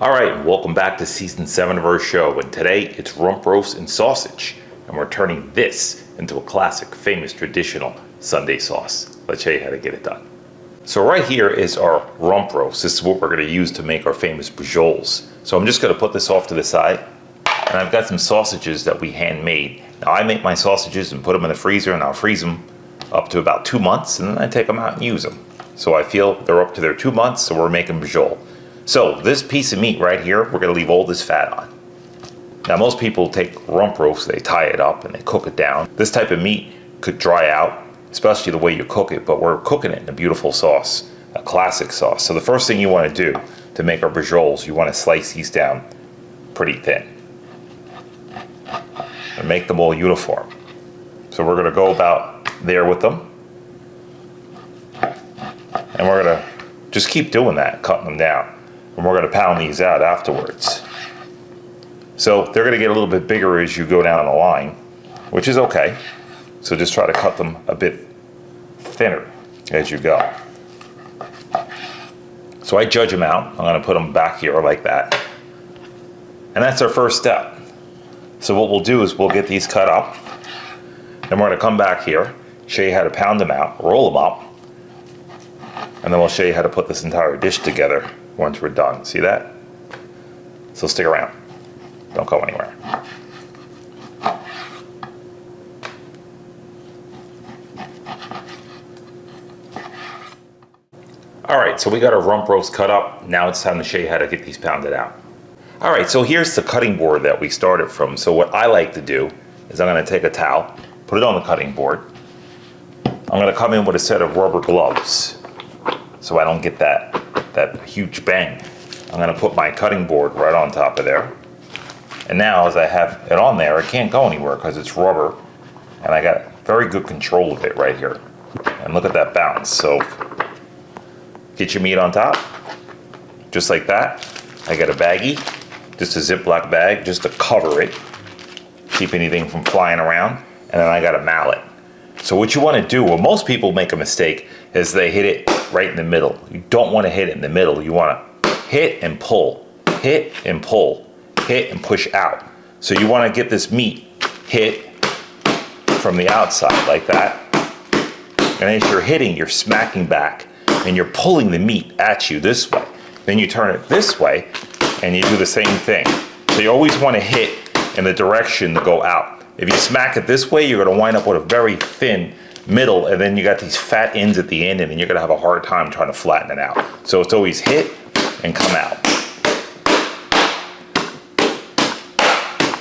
Alright, welcome back to season 7 of our show, and today it's rump roast and sausage, and we're turning this into a classic, famous, traditional Sunday sauce. Let's show you how to get it done. So right here is our rump roast. This is what we're going to use to make our famous bracioles. So I'm just going to put this off to the side, and I've got some sausages that we handmade. Now I make my sausages and put them in the freezer, and I'll freeze them up to about 2 months, and then I take them out and use them. So I feel they're up to their 2 months, so we're making braciole. So this piece of meat right here, we're going to leave all this fat on. Now most people take rump roast, they tie it up and they cook it down. This type of meat could dry out, especially the way you cook it, but we're cooking it in a beautiful sauce, a classic sauce. So the first thing you want to do to make our bracioles, you want to slice these down pretty thin and make them all uniform. So we're going to go about there with them, and we're going to just keep doing that, cutting them down. And we're going to pound these out afterwards. So they're going to get a little bit bigger as you go down the line, which is okay. So just try to cut them a bit thinner as you go. So I judge them out. I'm going to put them back here like that. And that's our first step. So what we'll do is we'll get these cut up. Then we're going to come back here, show you how to pound them out, roll them up, and then we'll show you how to put this entire dish together once we're done. See that? So stick around. Don't go anywhere. Alright, so we got our rump roast cut up. Now it's time to show you how to get these pounded out. Alright, so here's the cutting board that we started from. So what I like to do is I'm going to take a towel, put it on the cutting board. I'm going to come in with a set of rubber gloves so I don't get that huge bang. I'm going to put my cutting board right on top of there. And now as I have it on there, it can't go anywhere because it's rubber. And I got very good control of it right here. And look at that bounce. So get your meat on top, just like that. I got a baggie, just a Ziploc bag, just to cover it, keep anything from flying around. And then I got a mallet. So what you want to do, well, most people make a mistake, is they hit it right in the middle. You don't want to hit it in the middle. You want to hit and pull, hit and pull, hit and push out. So you want to get this meat hit from the outside like that. And as you're hitting, you're smacking back and you're pulling the meat at you this way. Then you turn it this way and you do the same thing. So you always want to hit in the direction to go out. If you smack it this way, you're going to wind up with a very thin middle, and then you got these fat ends at the end, and then you're going to have a hard time trying to flatten it out. So it's always hit and come out.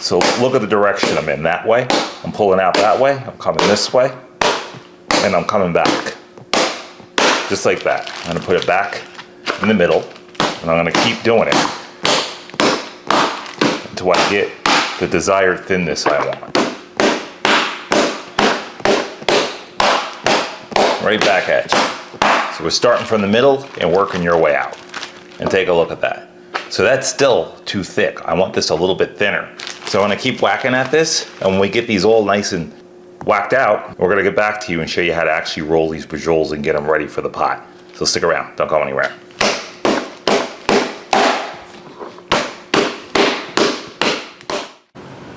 So look at the direction I'm in that way. I'm pulling out that way, I'm coming this way, and I'm coming back. Just like that. I'm going to put it back in the middle, and I'm going to keep doing it until I get the desired thinness I want. Right back at you. So we're starting from the middle and working your way out. And take a look at that. So that's still too thick. I want this a little bit thinner. So I'm going to keep whacking at this, and when we get these all nice and whacked out, we're going to get back to you and show you how to actually roll these bracioles and get them ready for the pot. So stick around. Don't go anywhere.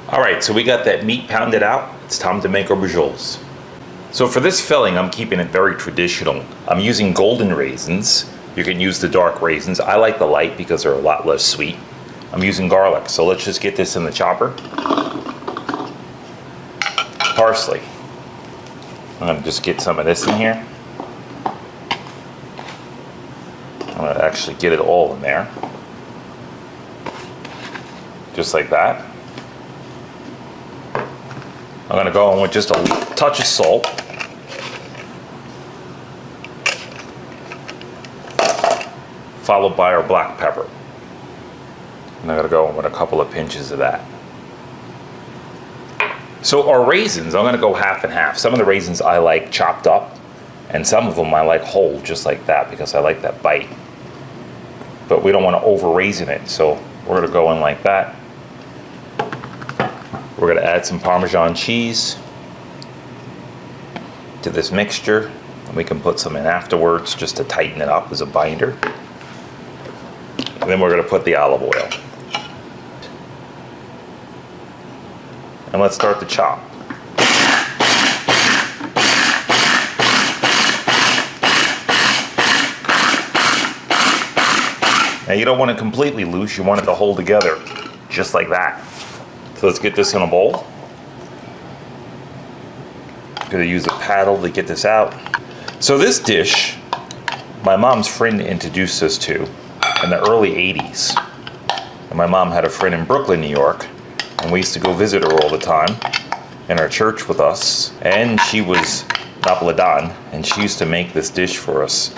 Alright, so we got that meat pounded out. It's time to make our bracioles. So for this filling, I'm keeping it very traditional. I'm using golden raisins. You can use the dark raisins. I like the light because they're a lot less sweet. I'm using garlic, so let's just get this in the chopper. Parsley. I'm going to just get some of this in here. I'm going to actually get it all in there. Just like that. I'm going to go in with just a touch of salt. Followed by our black pepper. And I'm going to go in with a couple of pinches of that. So our raisins, I'm going to go half and half. Some of the raisins I like chopped up, and some of them I like whole, just like that, because I like that bite. But we don't want to over raisin it, so we're going to go in like that. We're going to add some Parmesan cheese to this mixture. And we can put some in afterwards just to tighten it up as a binder. And then we're going to put the olive oil. And let's start to chop. Now you don't want it completely loose, you want it to hold together, just like that. So let's get this in a bowl. I'm gonna use a paddle to get this out. So this dish, my mom's friend introduced us to in the early 80s. And my mom had a friend in Brooklyn, New York, and we used to go visit her all the time in our church with us. And she was Napolitan, and she used to make this dish for us.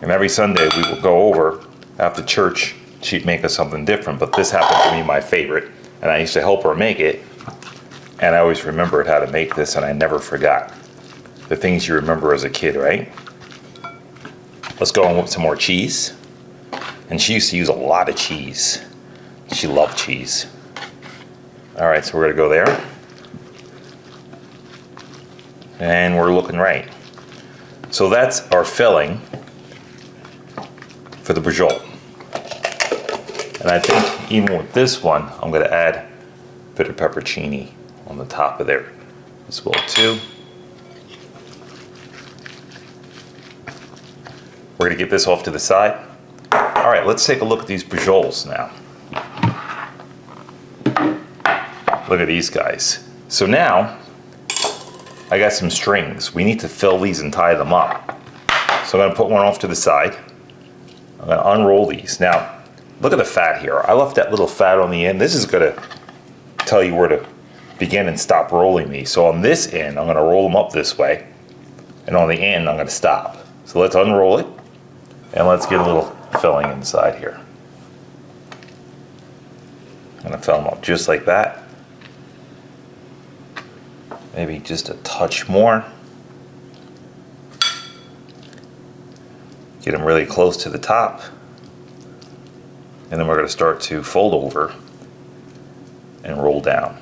And every Sunday we would go over after church, she'd make us something different, but this happened to be my favorite, and I used to help her make it, and I always remembered how to make this, and I never forgot. The things you remember as a kid, right? Let's go on with some more cheese. And she used to use a lot of cheese. She loved cheese. All right, so we're gonna go there. And we're looking right. So that's our filling for the braciole. And I think even with this one, I'm gonna add a bit of pepperoncini on the top of there as well too. We're gonna get this off to the side. All right, let's take a look at these bracioles now. Look at these guys. So now, I got some strings. We need to fill these and tie them up. So I'm gonna put one off to the side. I'm gonna unroll these. Now, look at the fat here. I left that little fat on the end. This is gonna tell you where to begin and stop rolling these. So on this end, I'm gonna roll them up this way. And on the end, I'm gonna stop. So let's unroll it. And let's get a little filling inside here. I'm gonna fill them up just like that. Maybe just a touch more. Get them really close to the top. And then we're gonna start to fold over and roll down.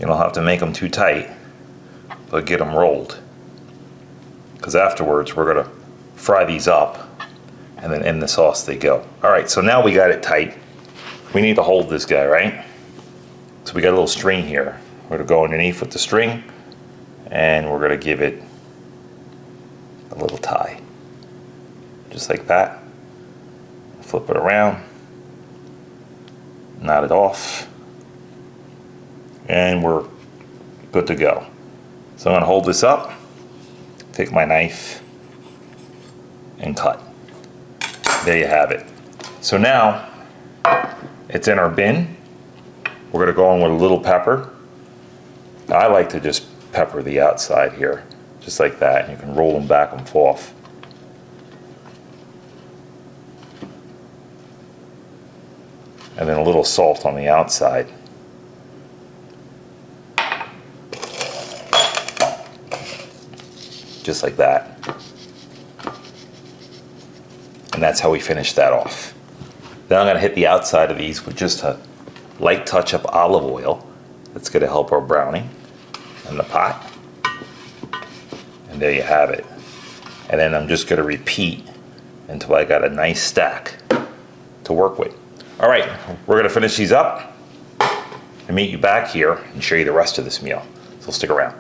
You don't have to make them too tight, but get them rolled. Because afterwards we're gonna fry these up and then in the sauce they go. All right, so now we got it tight. We need to hold this guy, right? So we got a little string here. We're gonna go underneath with the string and we're gonna give it a little tie. Just like that. Flip it around, knot it off, and we're good to go. So I'm gonna hold this up, take my knife, and cut. There you have it. So now, it's in our bin. We're gonna go in with a little pepper. I like to just pepper the outside here, just like that. And you can roll them back and forth. And then a little salt on the outside. Just like that. And that's how we finish that off. Then I'm gonna hit the outside of these with just a light touch of olive oil. That's gonna help our browning in the pot. And there you have it. And then I'm just gonna repeat until I got a nice stack to work with. All right, we're gonna finish these up and meet you back here and show you the rest of this meal. So stick around,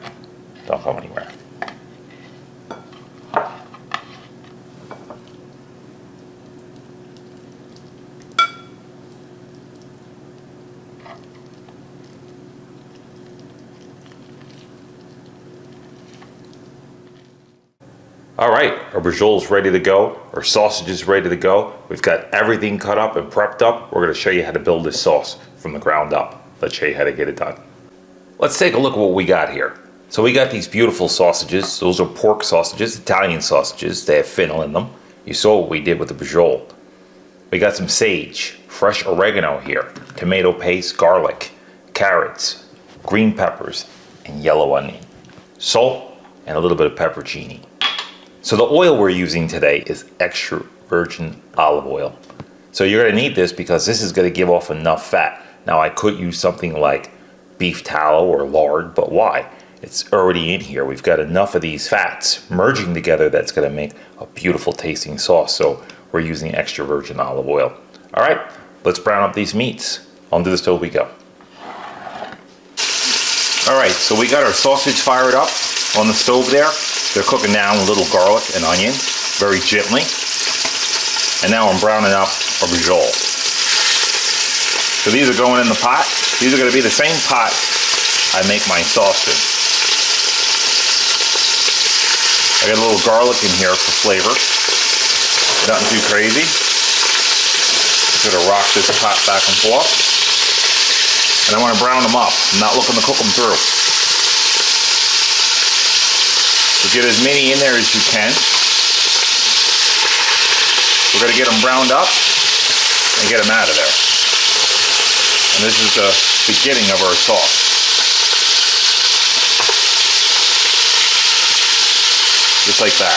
don't go anywhere. All right, our braciole's ready to go. Our sausage is ready to go. We've got everything cut up and prepped up. We're gonna show you how to build this sauce from the ground up. Let's show you how to get it done. Let's take a look at what we got here. So we got these beautiful sausages. Those are pork sausages, Italian sausages. They have fennel in them. You saw what we did with the braciole. We got some sage, fresh oregano here, tomato paste, garlic, carrots, green peppers, and yellow onion. Salt, and a little bit of pepperoncini. So the oil we're using today is extra virgin olive oil. So you're gonna need this because this is gonna give off enough fat. Now I could use something like beef tallow or lard, but why? It's already in here. We've got enough of these fats merging together that's gonna make a beautiful tasting sauce. So we're using extra virgin olive oil. All right, let's brown up these meats. Onto the stove we go. All right, so we got our sausage fired up on the stove there. They're cooking down with a little garlic and onion, very gently. And now I'm browning up our braciole. So these are going in the pot. These are going to be the same pot I make my sauce in. I got a little garlic in here for flavor. Nothing too crazy. Just gonna rock this pot back and forth. And I want to brown them up. I'm not looking to cook them through. So get as many in there as you can. We're going to get them browned up and get them out of there. And this is the beginning of our sauce. Just like that.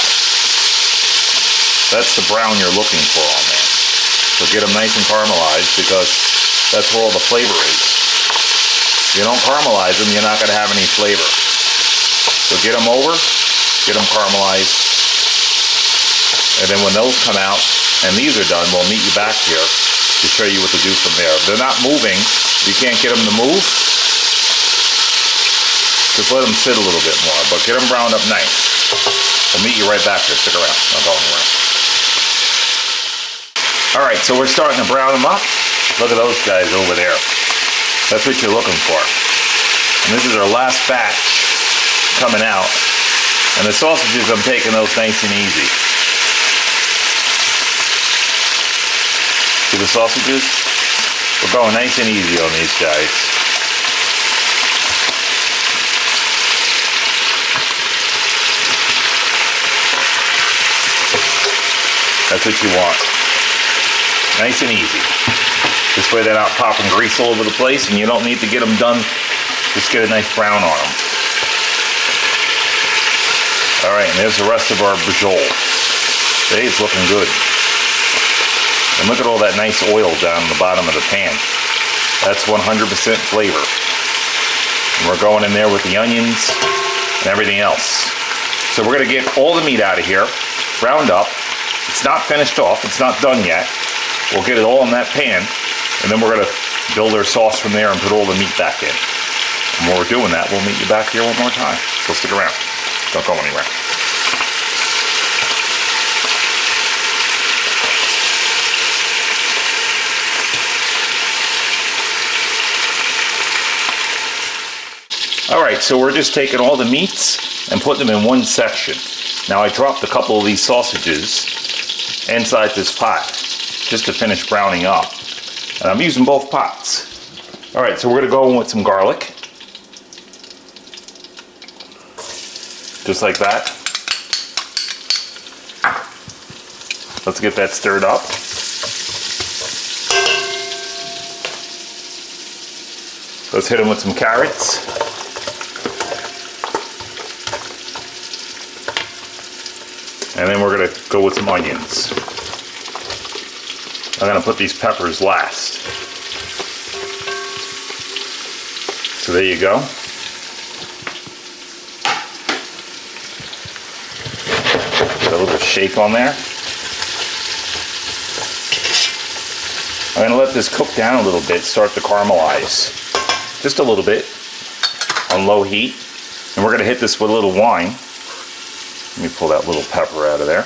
That's the brown you're looking for on there. So get them nice and caramelized because that's where all the flavor is. If you don't caramelize them, you're not going to have any flavor. So get them over, get them caramelized, and then when those come out and these are done, we'll meet you back here to show you what to do from there. If they're not moving, you can't get them to move, just let them sit a little bit more, but get them browned up nice. We'll meet you right back here. Stick around. Don't go anywhere. All right, so we're starting to brown them up. Look at those guys over there. That's what you're looking for. And this is our last batch coming out. And the sausages, I'm taking those nice and easy. See the sausages? We're going nice and easy on these guys. That's what you want. Nice and easy. This way they're not popping grease all over the place and you don't need to get them done. Just get a nice brown on them. All right, and there's the rest of our braciole. See, it's looking good. And look at all that nice oil down the bottom of the pan. That's 100% flavor. And we're going in there with the onions and everything else. So we're gonna get all the meat out of here, browned up. It's not finished off, it's not done yet. We'll get it all in that pan, and then we're gonna build our sauce from there and put all the meat back in. And while we're doing that, we'll meet you back here one more time. So stick around, don't go anywhere. All right, so we're just taking all the meats and putting them in one section. Now I dropped a couple of these sausages inside this pot just to finish browning up. And I'm using both pots. All right, so we're gonna go in with some garlic. Just like that. Let's get that stirred up. Let's hit them with some carrots. And then we're gonna go with some onions. I'm gonna put these peppers last. So there you go. Get a little shake on there. I'm gonna let this cook down a little bit, start to caramelize. Just a little bit on low heat. And we're gonna hit this with a little wine. Let me pull that little pepper out of there.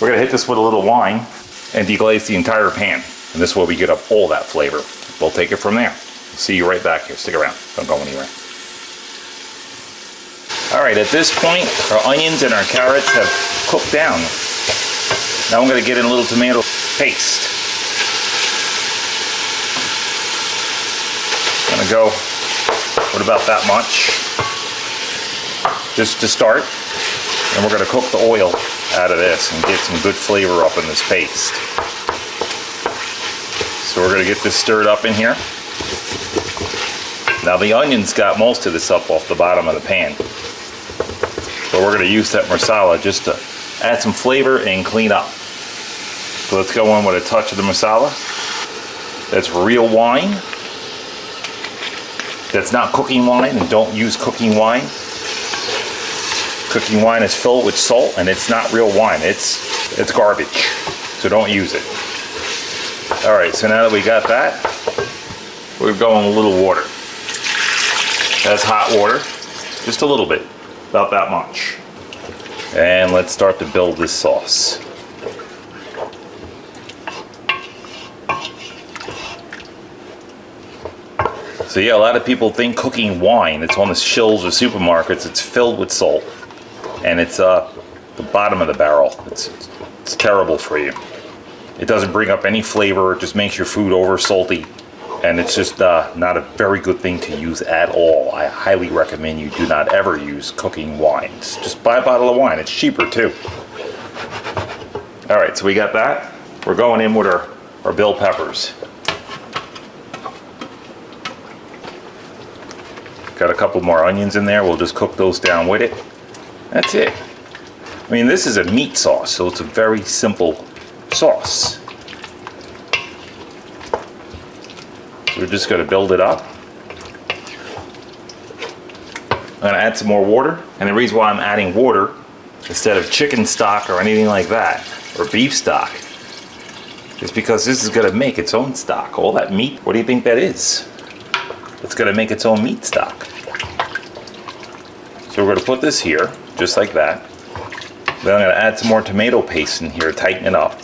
We're gonna hit this with a little wine and deglaze the entire pan. And this way we get up all that flavor. We'll take it from there. See you right back here. Stick around. Don't go anywhere. All right, at this point, our onions and our carrots have cooked down. Now I'm gonna get in a little tomato paste. I'm gonna go with about that much, just to start. And we're gonna cook the oil out of this and get some good flavor up in this paste. So we're gonna get this stirred up in here. Now the onions got most of this up off the bottom of the pan. But we're gonna use that masala just to add some flavor and clean up. So let's go in with a touch of the masala. That's real wine. That's not cooking wine, and don't use cooking wine. Cooking wine is filled with salt and it's not real wine. It's garbage. So don't use it. All right, so now that we got that, we're going a little water. That's hot water, just a little bit, about that much. And let's start to build this sauce. So yeah, a lot of people think cooking wine, it's on the shelves of supermarkets, it's filled with salt. And it's the bottom of the barrel. It's terrible for you. It doesn't bring up any flavor, it just makes your food over salty. And it's just not a very good thing to use at all. I highly recommend you do not ever use cooking wines. Just buy a bottle of wine, it's cheaper too. All right, so we got that. We're going in with our bell peppers. Got a couple more onions in there, we'll just cook those down with it. That's it. I mean, this is a meat sauce, so it's a very simple sauce. So we're just going to build it up. I'm going to add some more water, and the reason why I'm adding water instead of chicken stock or anything like that, or beef stock, is because this is going to make its own stock. All that meat, what do you think that is? It's going to make its own meat stock. So we're going to put this here, just like that. Then I'm going to add some more tomato paste in here, tighten it up.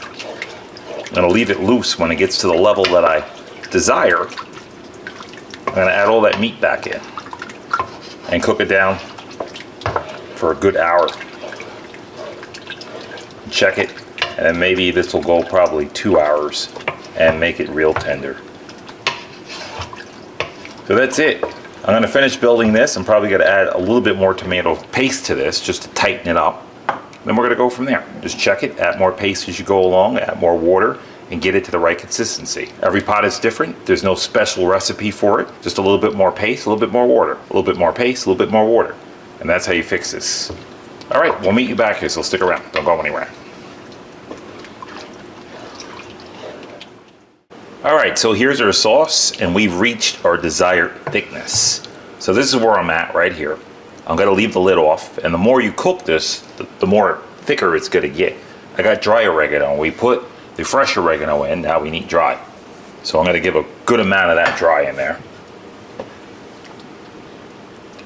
I'm going to leave it loose when it gets to the level that I desire. I'm going to add all that meat back in and cook it down for a good hour. Check it, and then maybe this will go probably 2 hours and make it real tender. So that's it. I'm going to finish building this. I'm probably going to add a little bit more tomato paste to this just to tighten it up. Then we're going to go from there. Just check it, add more paste as you go along, add more water, and get it to the right consistency. Every pot is different. There's no special recipe for it. Just a little bit more paste, a little bit more water. A little bit more paste, a little bit more water. And that's how you fix this. All right, we'll meet you back here, so stick around. Don't go anywhere. All right, so here's our sauce, and we've reached our desired thickness. So this is where I'm at right here. I'm gonna leave the lid off, and the more you cook this, the more thicker it's gonna get. I got dry oregano. We put the fresh oregano in, now we need dry. So I'm gonna give a good amount of that dry in there.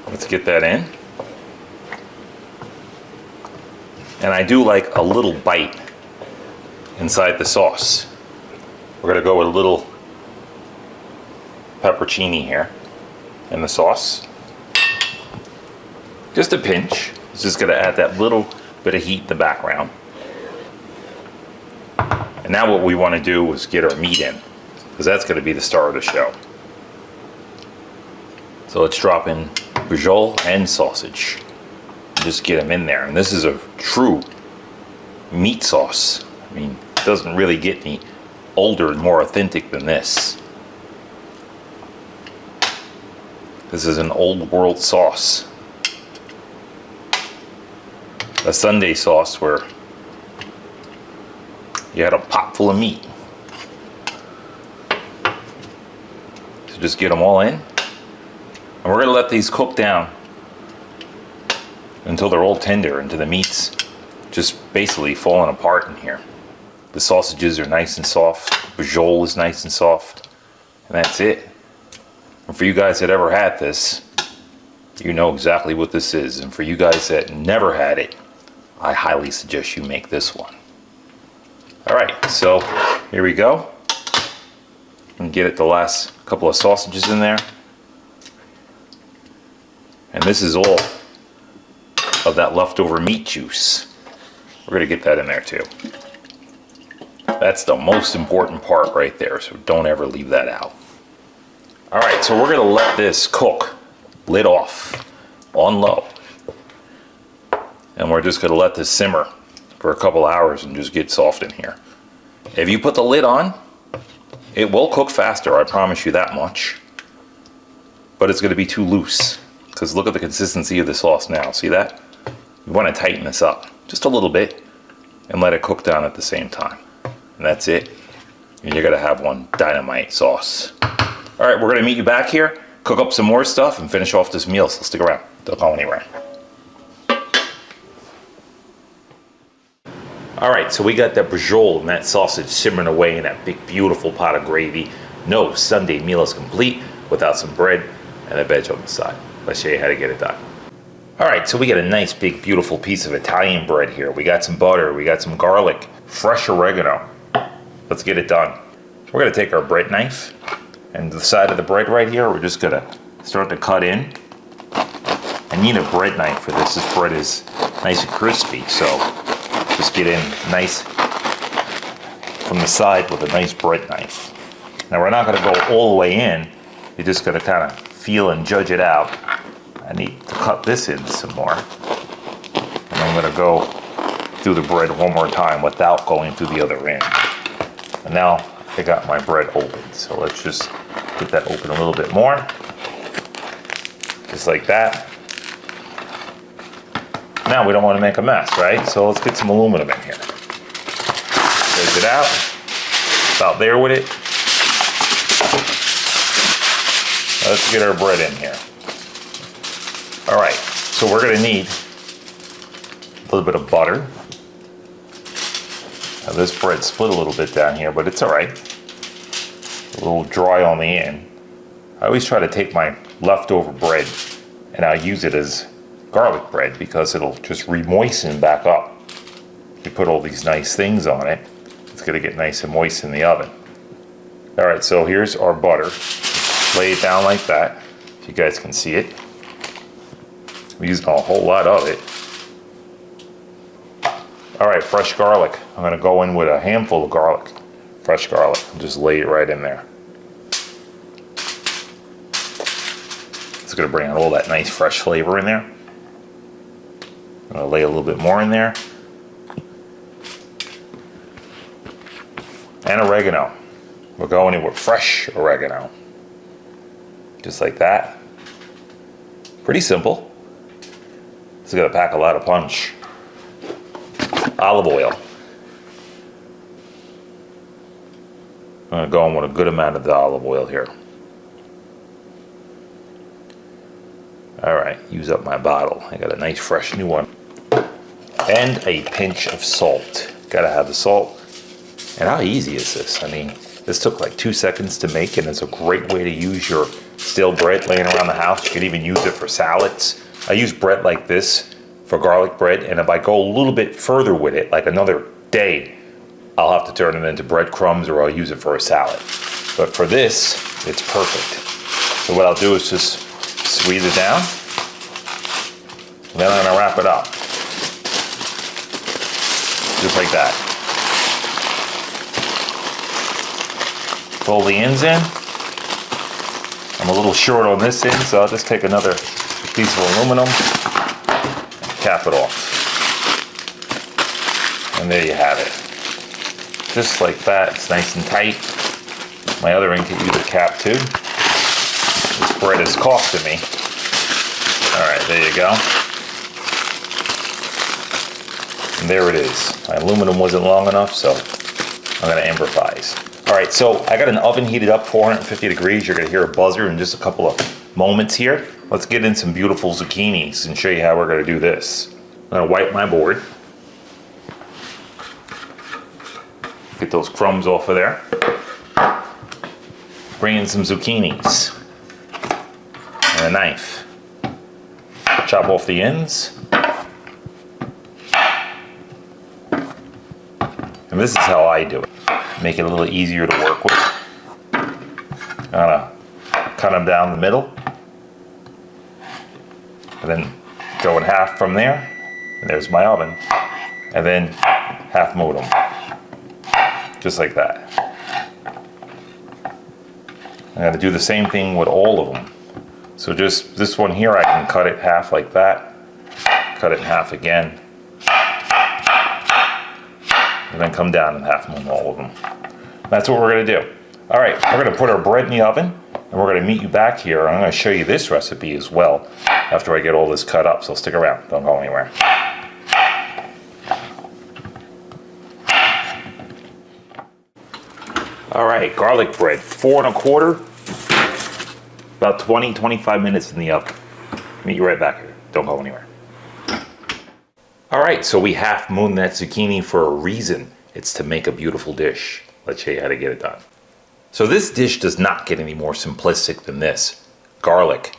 Let's get that in. And I do like a little bite inside the sauce. We're gonna go with a little pepperoncini here in the sauce. Just a pinch. It's just gonna add that little bit of heat in the background. And now what we wanna do is get our meat in, because that's gonna be the star of the show. So let's drop in braciole and sausage. Just get them in there. And this is a true meat sauce. I mean, it doesn't really get any older and more authentic than this. This is an old world sauce. A Sunday sauce where you had a pot full of meat. So just get them all in. And we're gonna let these cook down until they're all tender, until the meat's just basically falling apart in here. The sausages are nice and soft, braciole is nice and soft, and that's it. And for you guys that ever had this, you know exactly what this is. And for you guys that never had it, I highly suggest you make this one. All right, so here we go. And get it the last couple of sausages in there. And this is all of that leftover meat juice. We're gonna get that in there too. That's the most important part right there, so don't ever leave that out. All right, so we're gonna let this cook, lid off, on low. And we're just gonna let this simmer for a couple hours and just get soft in here. If you put the lid on, it will cook faster, I promise you that much. But it's gonna be too loose, because look at the consistency of the sauce now, see that? You wanna tighten this up, just a little bit, and let it cook down at the same time. And that's it. And you're gonna have one dynamite sauce. All right, we're gonna meet you back here, cook up some more stuff, and finish off this meal, so stick around. Don't go anywhere. All right, so we got that braciole and that sausage simmering away in that big, beautiful pot of gravy. No Sunday meal is complete without some bread and a veg on the side. Let's show you how to get it done. All right, so we got a nice, big, beautiful piece of Italian bread here. We got some butter, we got some garlic, fresh oregano. Let's get it done. We're gonna take our bread knife and the side of the bread right here, we're just gonna start to cut in. I need a bread knife for this. This bread is nice and crispy, so just get in nice from the side with a nice bread knife. Now we're not gonna go all the way in. You're just gonna kind of feel and judge it out. I need to cut this in some more. And I'm gonna go through the bread one more time without going through the other end. And now I got my bread open. So let's just get that open a little bit more. Just like that. Now we don't want to make a mess, right? So let's get some aluminum in here. Take it out. About there with it. Let's get our bread in here. All right, so we're gonna need a little bit of butter. Now this bread split a little bit down here, but it's all right. A little dry on the end. I always try to take my leftover bread and I'll use it as garlic bread because it'll just re-moisten back up. You put all these nice things on it, it's gonna get nice and moist in the oven. All right, so here's our butter. Lay it down like that, if you guys can see it. We're using a whole lot of it. All right, fresh garlic. I'm gonna go in with a handful of garlic, fresh garlic, and just lay it right in there. It's gonna bring out all that nice fresh flavor in there. I'm gonna lay a little bit more in there. And oregano. We're going in with fresh oregano. Just like that. Pretty simple. It's gonna pack a lot of punch. Olive oil. I'm gonna go in with a good amount of the olive oil here. All right, use up my bottle. I got a nice fresh new one. And a pinch of salt. Gotta have the salt. And how easy is this? I mean, this took like 2 seconds to make and it's a great way to use your stale bread laying around the house. You can even use it for salads. I use bread like this for garlic bread, and if I go a little bit further with it, like another day, I'll have to turn it into breadcrumbs or I'll use it for a salad. But for this, it's perfect. So what I'll do is just squeeze it down, and then I'm gonna wrap it up. Just like that. Fold the ends in. I'm a little short on this end, so I'll just take another piece of aluminum, cap it off. And there you have it. Just like that, it's nice and tight. My other end could use a cap too. This bread is costing me. All right, there you go. And there it is. My aluminum wasn't long enough, so I'm gonna improvise. All right, so I got an oven heated up 450 degrees. You're gonna hear a buzzer in just a couple of moments here. Let's get in some beautiful zucchinis and show you how we're gonna do this. I'm gonna wipe my board. Get those crumbs off of there. Bring in some zucchinis and a knife. Chop off the ends. And this is how I do it. Make it a little easier to work with. I'm gonna cut them down the middle. And then go in half from there. And there's my oven. And then half mode them. Just like that. I'm gonna do the same thing with all of them. So just this one here, I can cut it half like that. Cut it in half again. And then come down and half mode all of them. That's what we're gonna do. All right, we're gonna put our bread in the oven and we're gonna meet you back here. I'm gonna show you this recipe as well after I get all this cut up, so stick around, don't go anywhere. All right, garlic bread, 4 1/4, about 20, 25 minutes in the oven. Meet you right back here, don't go anywhere. All right, so we half mooned that zucchini for a reason. It's to make a beautiful dish. Let's show you how to get it done. So this dish does not get any more simplistic than this. Garlic,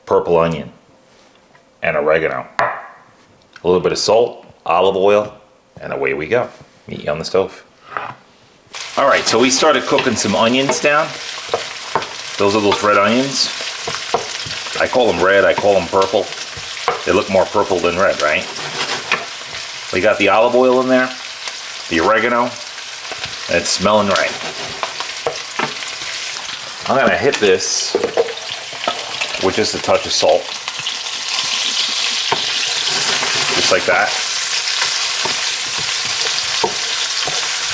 purple onion, and oregano. A little bit of salt, olive oil, and away we go. Meet you on the stove. All right, so we started cooking some onions down. Those are those red onions. I call them red, I call them purple. They look more purple than red, right? We got the olive oil in there, the oregano, and it's smelling right. I'm gonna hit this with just a touch of salt. Just like that.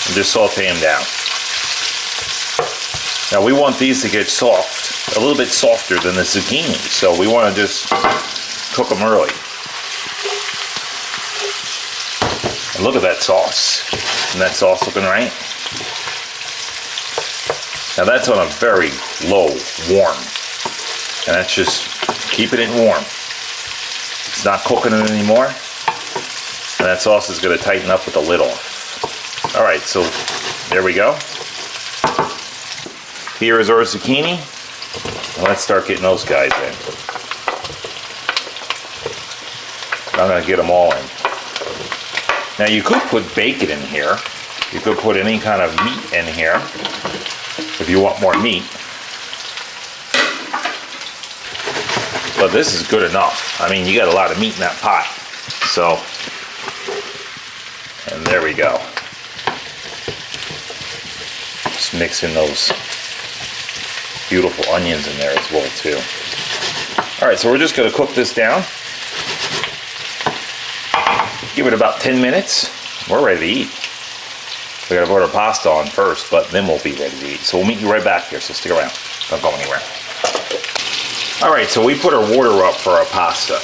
And just saute them down. Now we want these to get soft, a little bit softer than the zucchini, so we want to just cook them early. And look at that sauce. Isn't that sauce looking right? Now that's on a very low warm. And that's just keeping it warm. It's not cooking it anymore. And that sauce is going to tighten up with the lid off. Alright, so there we go. Here is our zucchini. Now let's start getting those guys in. I'm going to get them all in. Now you could put bacon in here. You could put any kind of meat in here if you want more meat. But this is good enough. I mean, you got a lot of meat in that pot. So, and there we go. Just mix in those beautiful onions in there as well too. All right, so we're just gonna cook this down. Give it about 10 minutes. We're ready to eat. We gotta put our pasta on first, but then we'll be ready to eat. So we'll meet you right back here, so stick around. Don't go anywhere. All right, so we put our water up for our pasta,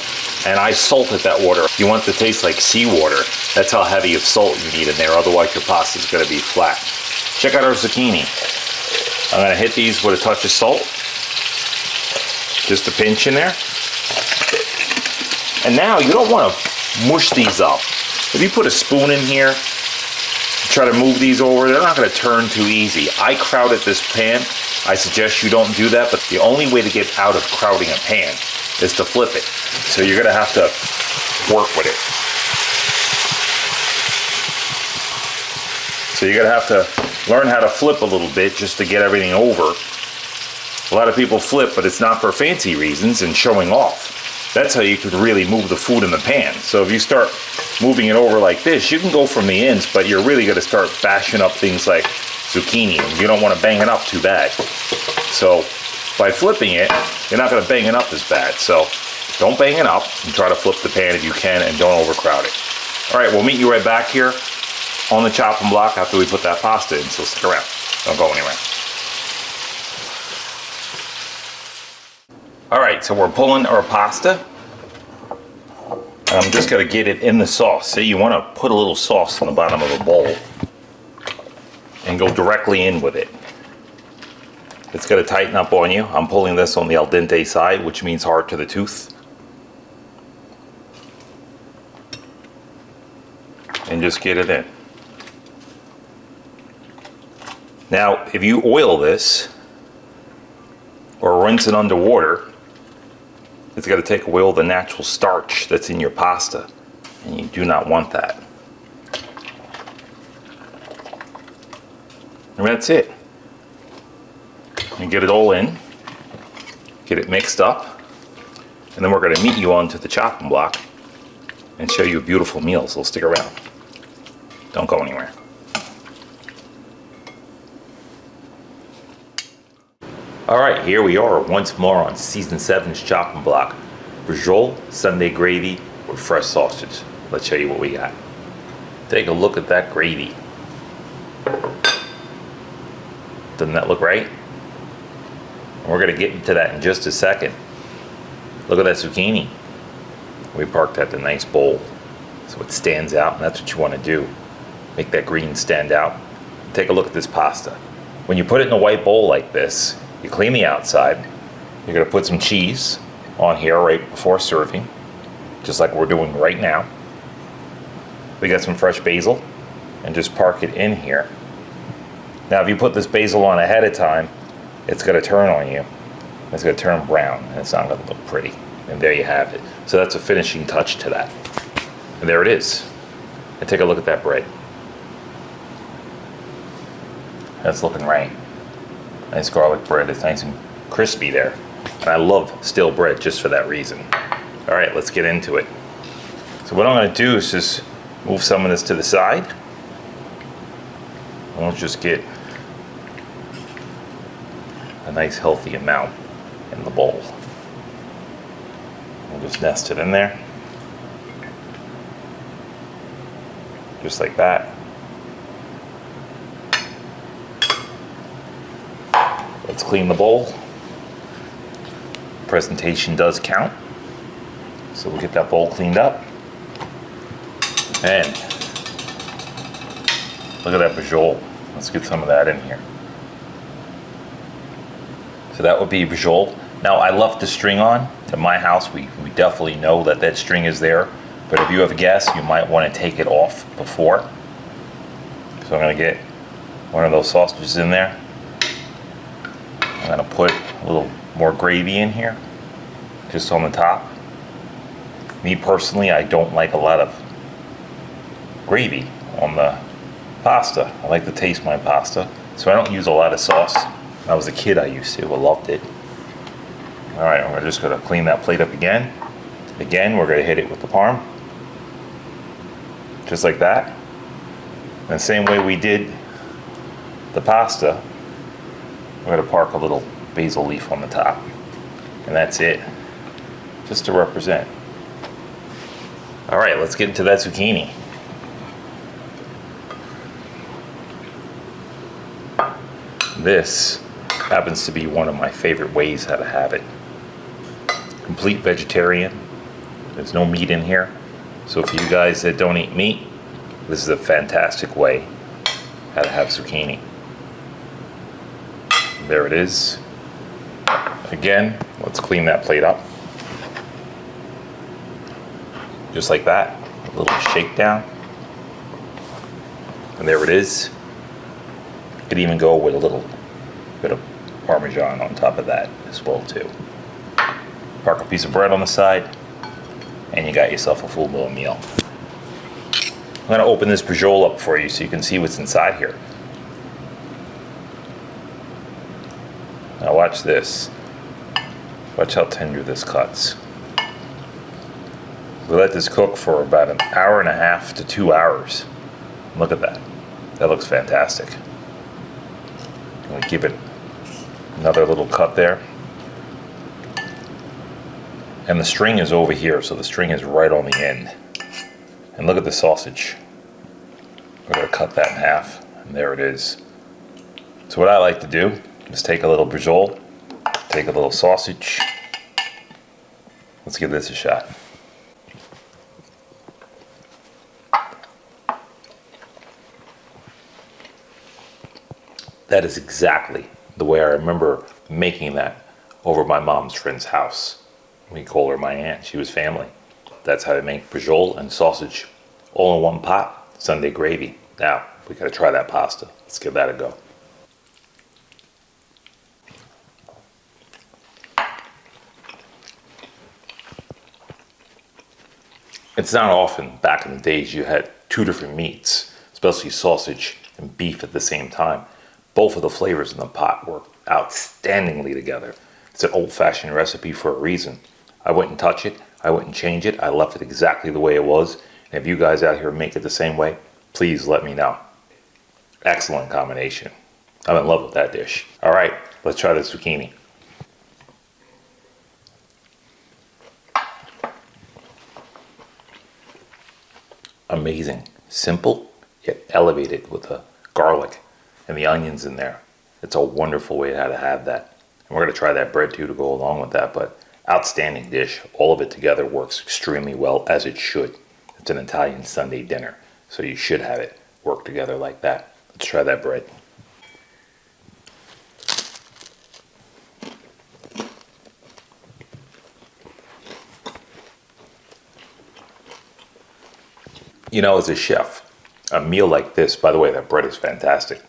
and I salted that water. You want it to taste like seawater. That's how heavy of salt you need in there, otherwise your pasta is gonna be flat. Check out our zucchini. I'm gonna hit these with a touch of salt. Just a pinch in there. And now you don't wanna mush these up. If you put a spoon in here, try to move these over, they're not gonna turn too easy. I crowded this pan. I suggest you don't do that, but the only way to get out of crowding a pan is to flip it. So you're gonna have to work with it. So you're gonna have to learn how to flip a little bit just to get everything over. A lot of people flip, but it's not for fancy reasons and showing off. That's how you could really move the food in the pan. So if you start moving it over like this, you can go from the ends, but you're really gonna start bashing up things like zucchini, and you don't wanna bang it up too bad. So by flipping it, you're not gonna bang it up as bad. So don't bang it up, and try to flip the pan if you can, and don't overcrowd it. All right, we'll meet you right back here on the chopping block after we put that pasta in, so stick around. Don't go anywhere. All right, so we're pulling our pasta. And I'm just gonna get it in the sauce. So you wanna put a little sauce on the bottom of a bowl and go directly in with it. It's gonna tighten up on you. I'm pulling this on the al dente side, which means hard to the tooth. And just get it in. Now, if you oil this or rinse it under water, it's got to take away all the natural starch that's in your pasta, and you do not want that. And that's it. And get it all in, get it mixed up, and then we're going to meet you onto the chopping block and show you a beautiful meal, so stick around. Don't go anywhere. All right, here we are once more on Season 7's chopping block. Braciole Sunday gravy with fresh sausage. Let's show you what we got. Take a look at that gravy. Doesn't that look right? We're gonna get into that in just a second. Look at that zucchini. We parked at the nice bowl so it stands out, and that's what you want to do. Make that green stand out. Take a look at this pasta. When you put it in a white bowl like this, you clean the outside. You're gonna put some cheese on here right before serving, just like we're doing right now. We got some fresh basil and just park it in here. Now if you put this basil on ahead of time, it's going to turn on you. It's going to turn brown and it's not going to look pretty. And there you have it. So that's a finishing touch to that. And there it is. And take a look at that bread. That's looking right. Nice garlic bread. It's nice and crispy there. And I love stale bread just for that reason. All right, let's get into it. So what I'm going to do is just move some of this to the side. And we'll just get a nice healthy amount in the bowl. We'll just nest it in there. Just like that. Let's clean the bowl. Presentation does count. So we'll get that bowl cleaned up. And look at that braciole. Let's get some of that in here. So that would be braciole. Now I left the string on. At my house, we definitely know that that string is there. But if you have a guess, you might want to take it off before. So I'm going to get one of those sausages in there. I'm going to put a little more gravy in here, just on the top. Me personally, I don't like a lot of gravy on the pasta. I like to taste my pasta, so I don't use a lot of sauce. When I was a kid, I used to. I loved it. All right, we're just going to clean that plate up again. Again, we're going to hit it with the parm. Just like that. And the same way we did the pasta, we're going to park a little basil leaf on the top. And that's it. Just to represent. All right, let's get into that zucchini. This happens to be one of my favorite ways how to have it. Complete vegetarian. There's no meat in here. So for you guys that don't eat meat, this is a fantastic way how to have zucchini. There it is. Again, let's clean that plate up. Just like that. A little shakedown. And there it is. Could even go with a little bit of Parmesan on top of that as well too. Park a piece of bread on the side, and you got yourself a full meal. I'm going to open this braciole up for you so you can see what's inside here. Now watch this. Watch how tender this cuts. We let this cook for about an hour and a half to 2 hours. Look at that. That looks fantastic. I'm going to give it another little cut there. And the string is over here, so the string is right on the end. And look at the sausage. We're going to cut that in half, and there it is. So what I like to do is take a little braciole, take a little sausage. Let's give this a shot. That is exactly the way I remember making that over my mom's friend's house. We call her my aunt. She was family. That's how they make braciole and sausage all in one pot. Sunday gravy. Now, we gotta try that pasta. Let's give that a go. It's not often back in the days you had two different meats, especially sausage and beef at the same time. Both of the flavors in the pot work outstandingly together. It's an old-fashioned recipe for a reason. I wouldn't touch it. I wouldn't change it. I left it exactly the way it was. And if you guys out here make it the same way, please let me know. Excellent combination. I'm in love with that dish. All right, let's try the zucchini. Amazing. Simple, yet elevated with the garlic and the onions in there. It's a wonderful way how to have that. And we're going to try that bread too to go along with that, but outstanding dish. All of it together works extremely well, as it should. It's an Italian Sunday dinner, so you should have it work together like that. Let's try that bread. You know, as a chef, a meal like this, by the way, that bread is fantastic.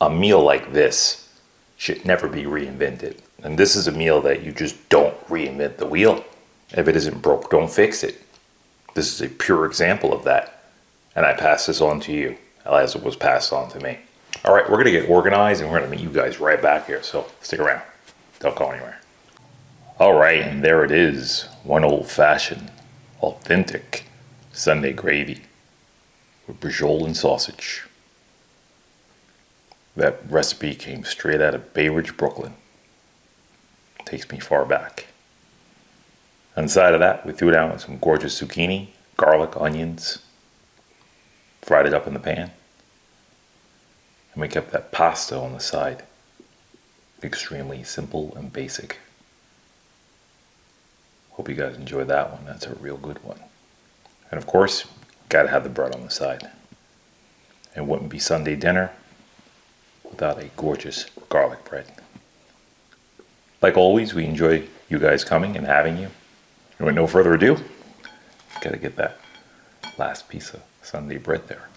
A meal like this should never be reinvented. And this is a meal that you just don't reinvent the wheel. If it isn't broke, don't fix it. This is a pure example of that. And I pass this on to you as it was passed on to me. All right, we're going to get organized and we're going to meet you guys right back here. So stick around. Don't go anywhere. All right, and there it is. One old-fashioned, authentic Sunday gravy with braciole and sausage. That recipe came straight out of Bay Ridge, Brooklyn. Takes me far back. On the side of that, we threw down with some gorgeous zucchini, garlic, onions, fried it up in the pan. And we kept that pasta on the side. Extremely simple and basic. Hope you guys enjoy that one. That's a real good one. And of course, gotta have the bread on the side. It wouldn't be Sunday dinner without a gorgeous garlic bread. Like always, we enjoy you guys coming and having you. And with no further ado, gotta get that last piece of Sunday bread there.